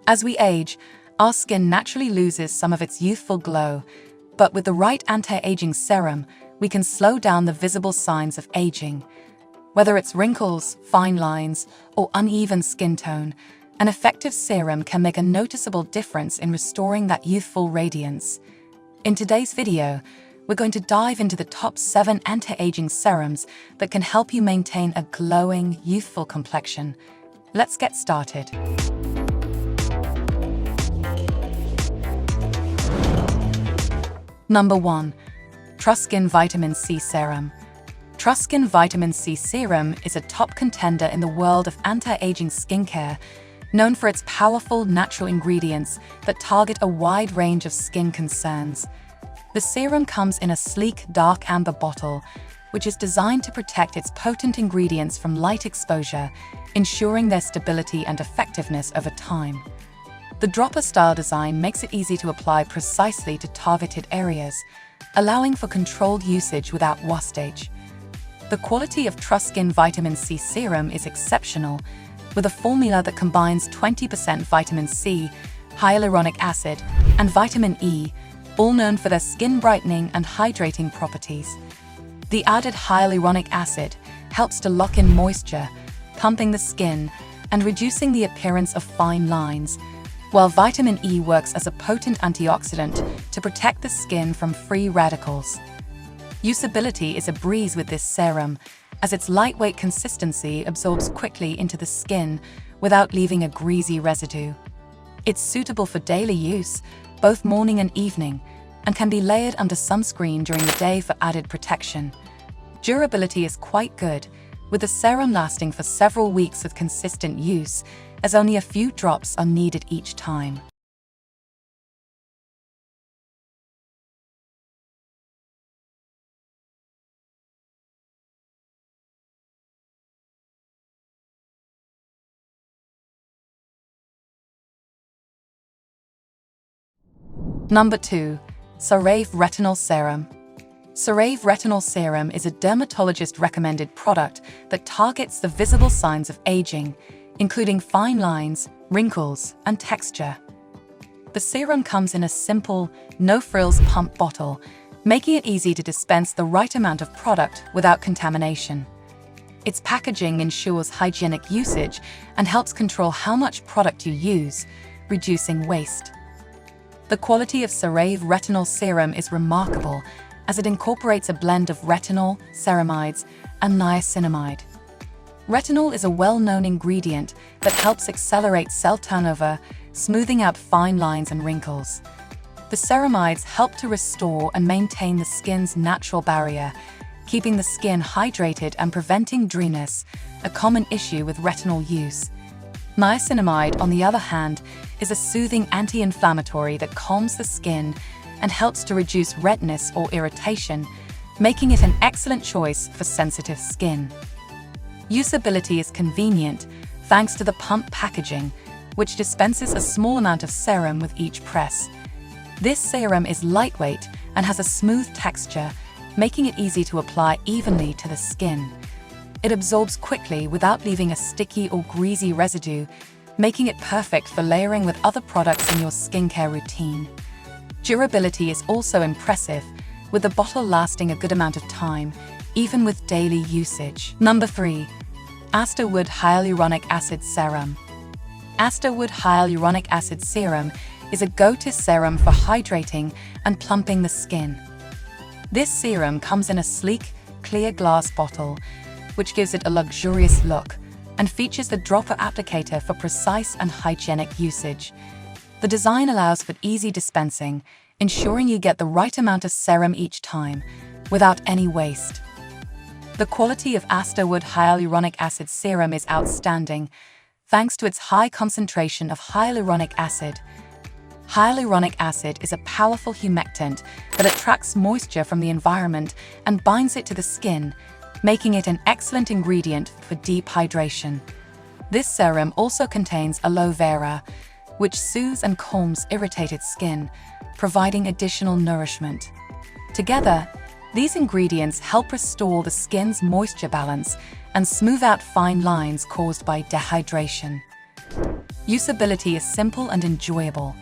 As we age, our skin naturally loses some of its youthful glow, but with the right anti-aging serum, we can slow down the visible signs of aging. Whether it's wrinkles, fine lines, or uneven skin tone, an effective serum can make a noticeable difference in restoring that youthful radiance. In today's video, we're going to dive into the top 7 anti-aging serums that can help you maintain a glowing, youthful complexion. Let's get started. Number 1. TruSkin Vitamin C Serum. TruSkin Vitamin C Serum is a top contender in the world of anti-aging skincare, known for its powerful natural ingredients that target a wide range of skin concerns. The serum comes in a sleek, dark amber bottle, which is designed to protect its potent ingredients from light exposure, ensuring their stability and effectiveness over time. The dropper-style design makes it easy to apply precisely to targeted areas, allowing for controlled usage without wastage. The quality of TruSkin Vitamin C Serum is exceptional, with a formula that combines 20% vitamin C, hyaluronic acid, and vitamin E, all known for their skin brightening and hydrating properties. The added hyaluronic acid helps to lock in moisture, pumping the skin and reducing the appearance of fine lines, while vitamin E works as a potent antioxidant to protect the skin from free radicals. Usability is a breeze with this serum, as its lightweight consistency absorbs quickly into the skin without leaving a greasy residue. It's suitable for daily use, both morning and evening, and can be layered under sunscreen during the day for added protection. Durability is quite good, with the serum lasting for several weeks with consistent use, as only a few drops are needed each time. Number 2. Sve Retinol Serum. Sve Retinol Serum is a dermatologist-recommended product that targets the visible signs of aging, including fine lines, wrinkles, and texture. The serum comes in a simple, no-frills pump bottle, making it easy to dispense the right amount of product without contamination. Its packaging ensures hygienic usage and helps control how much product you use, reducing waste. The quality of Sve Retinol Serum is remarkable, as it incorporates a blend of retinol, ceramides, and niacinamide. Retinol is a well-known ingredient that helps accelerate cell turnover, smoothing out fine lines and wrinkles. The ceramides help to restore and maintain the skin's natural barrier, keeping the skin hydrated and preventing dryness, a common issue with retinol use. Niacinamide, on the other hand, is a soothing anti-inflammatory that calms the skin and helps to reduce redness or irritation, making it an excellent choice for sensitive skin. Usability is convenient, thanks to the pump packaging, which dispenses a small amount of serum with each press. This serum is lightweight and has a smooth texture, making it easy to apply evenly to the skin. It absorbs quickly without leaving a sticky or greasy residue, making it perfect for layering with other products in your skincare routine. Durability is also impressive, with the bottle lasting a good amount of time, even with daily usage. Number 3. Asterwood Hyaluronic Acid Serum. Asterwood Hyaluronic Acid Serum is a go-to serum for hydrating and plumping the skin. This serum comes in a sleek, clear glass bottle, which gives it a luxurious look, and features the dropper applicator for precise and hygienic usage. The design allows for easy dispensing, ensuring you get the right amount of serum each time, without any waste. The quality of Asterwood Hyaluronic Acid Serum is outstanding, thanks to its high concentration of hyaluronic acid. Hyaluronic acid is a powerful humectant that attracts moisture from the environment and binds it to the skin, making it an excellent ingredient for deep hydration. This serum also contains aloe vera, which soothes and calms irritated skin, providing additional nourishment. Together, these ingredients help restore the skin's moisture balance and smooth out fine lines caused by dehydration. Usability is simple and enjoyable.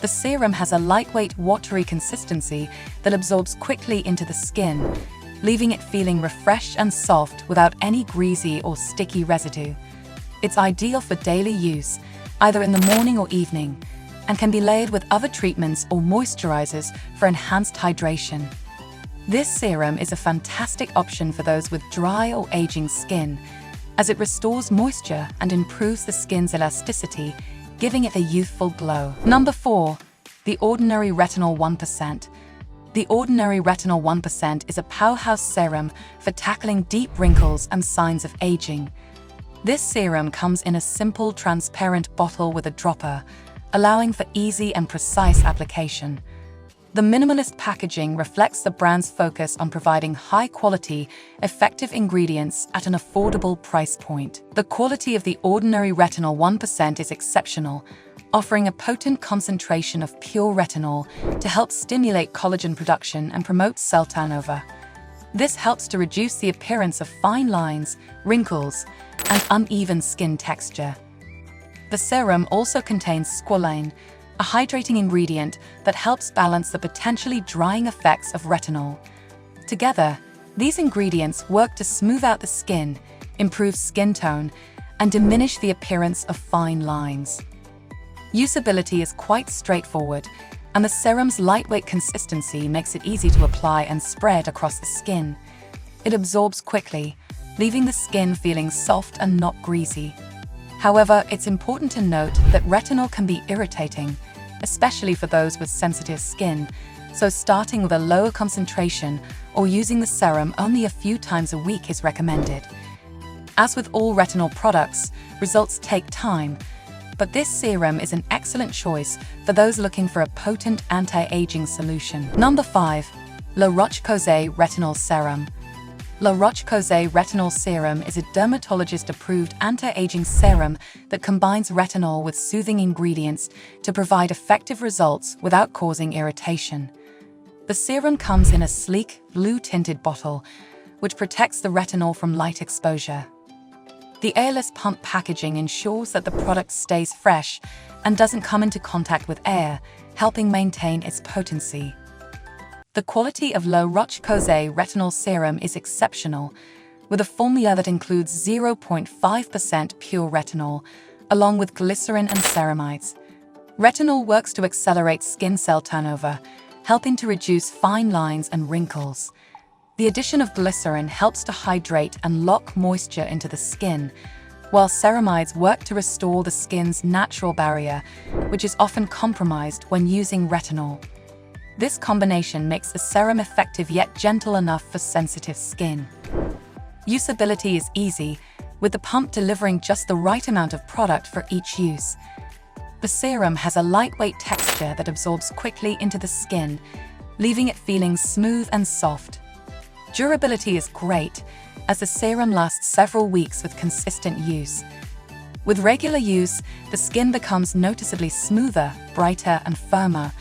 The serum has a lightweight, watery consistency that absorbs quickly into the skin, leaving it feeling refreshed and soft without any greasy or sticky residue. It's ideal for daily use, either in the morning or evening, and can be layered with other treatments or moisturizers for enhanced hydration. This serum is a fantastic option for those with dry or aging skin, as it restores moisture and improves the skin's elasticity, giving it a youthful glow. Number 4. The Ordinary Retinol 1%. The Ordinary Retinol 1% is a powerhouse serum for tackling deep wrinkles and signs of aging. This serum comes in a simple, transparent bottle with a dropper, allowing for easy and precise application. The minimalist packaging reflects the brand's focus on providing high-quality, effective ingredients at an affordable price point. The quality of the Ordinary Retinol 1% is exceptional, offering a potent concentration of pure retinol to help stimulate collagen production and promote cell turnover. This helps to reduce the appearance of fine lines, wrinkles, and uneven skin texture. The serum also contains squalane, a hydrating ingredient that helps balance the potentially drying effects of retinol. Together, these ingredients work to smooth out the skin, improve skin tone, and diminish the appearance of fine lines. Usability is quite straightforward, and the serum's lightweight consistency makes it easy to apply and spread across the skin. It absorbs quickly, leaving the skin feeling soft and not greasy. However, it's important to note that retinol can be irritating, especially for those with sensitive skin, so starting with a lower concentration or using the serum only a few times a week is recommended. As with all retinol products, results take time, but this serum is an excellent choice for those looking for a potent anti-aging solution. Number 5. La Roche-Posay Retinol Serum. La Roche-Posay Retinol Serum is a dermatologist-approved anti-aging serum that combines retinol with soothing ingredients to provide effective results without causing irritation. The serum comes in a sleek, blue-tinted bottle, which protects the retinol from light exposure. The airless pump packaging ensures that the product stays fresh and doesn't come into contact with air, helping maintain its potency. The quality of La Roche-Posay Retinol Serum is exceptional, with a formula that includes 0.5% pure retinol, along with glycerin and ceramides. Retinol works to accelerate skin cell turnover, helping to reduce fine lines and wrinkles. The addition of glycerin helps to hydrate and lock moisture into the skin, while ceramides work to restore the skin's natural barrier, which is often compromised when using retinol. This combination makes the serum effective yet gentle enough for sensitive skin. Usability is easy, with the pump delivering just the right amount of product for each use. The serum has a lightweight texture that absorbs quickly into the skin, leaving it feeling smooth and soft. Durability is great, as the serum lasts several weeks with consistent use. With regular use, the skin becomes noticeably smoother, brighter, and firmer,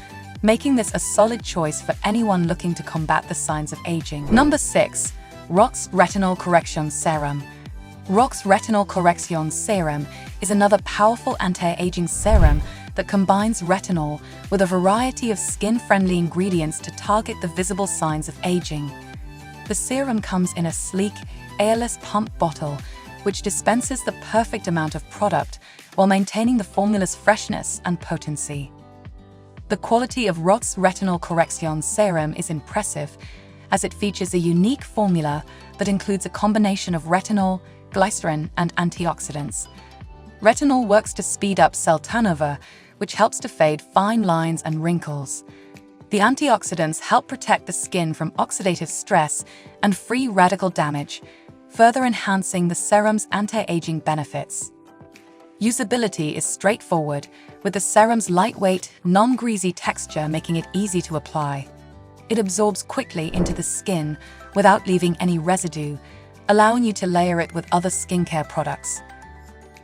making this a solid choice for anyone looking to combat the signs of aging. Number 6. Roche's Retinol Correction Serum. Roche's Retinol Correction Serum is another powerful anti-aging serum that combines retinol with a variety of skin-friendly ingredients to target the visible signs of aging. The serum comes in a sleek, airless pump bottle, which dispenses the perfect amount of product while maintaining the formula's freshness and potency. The quality of Roche's Retinol Correction Serum is impressive, as it features a unique formula that includes a combination of retinol, glycerin, and antioxidants. Retinol works to speed up cell turnover, which helps to fade fine lines and wrinkles. The antioxidants help protect the skin from oxidative stress and free radical damage, further enhancing the serum's anti-aging benefits. Usability is straightforward, with the serum's lightweight, non-greasy texture making it easy to apply. It absorbs quickly into the skin without leaving any residue, allowing you to layer it with other skincare products.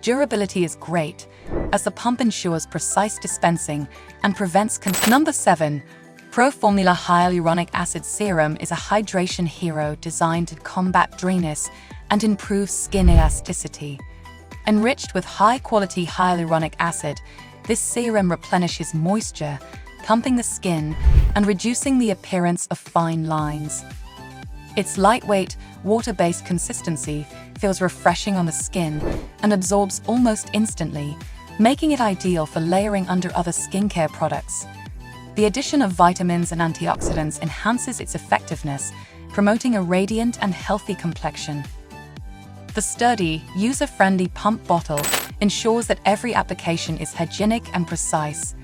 Durability is great, as the pump ensures precise dispensing and prevents Number 7. Proformula Hyaluronic Acid Serum is a hydration hero designed to combat dryness and improve skin elasticity. Enriched with high-quality hyaluronic acid, this serum replenishes moisture, plumping the skin and reducing the appearance of fine lines. Its lightweight, water-based consistency feels refreshing on the skin and absorbs almost instantly, making it ideal for layering under other skincare products. The addition of vitamins and antioxidants enhances its effectiveness, promoting a radiant and healthy complexion. The sturdy, user-friendly pump bottle ensures that every application is hygienic and precise.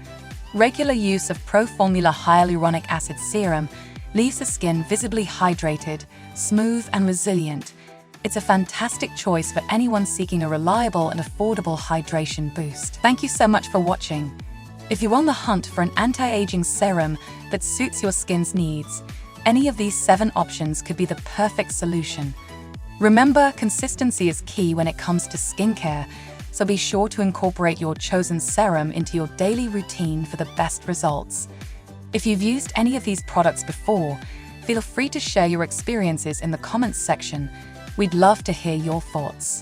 Regular use of Proformula Hyaluronic Acid Serum leaves the skin visibly hydrated, smooth, and resilient. It's a fantastic choice for anyone seeking a reliable and affordable hydration boost. Thank you so much for watching. If you're on the hunt for an anti-aging serum that suits your skin's needs, any of these 7 options could be the perfect solution. Remember, consistency is key when it comes to skincare, so be sure to incorporate your chosen serum into your daily routine for the best results. If you've used any of these products before, feel free to share your experiences in the comments section. We'd love to hear your thoughts.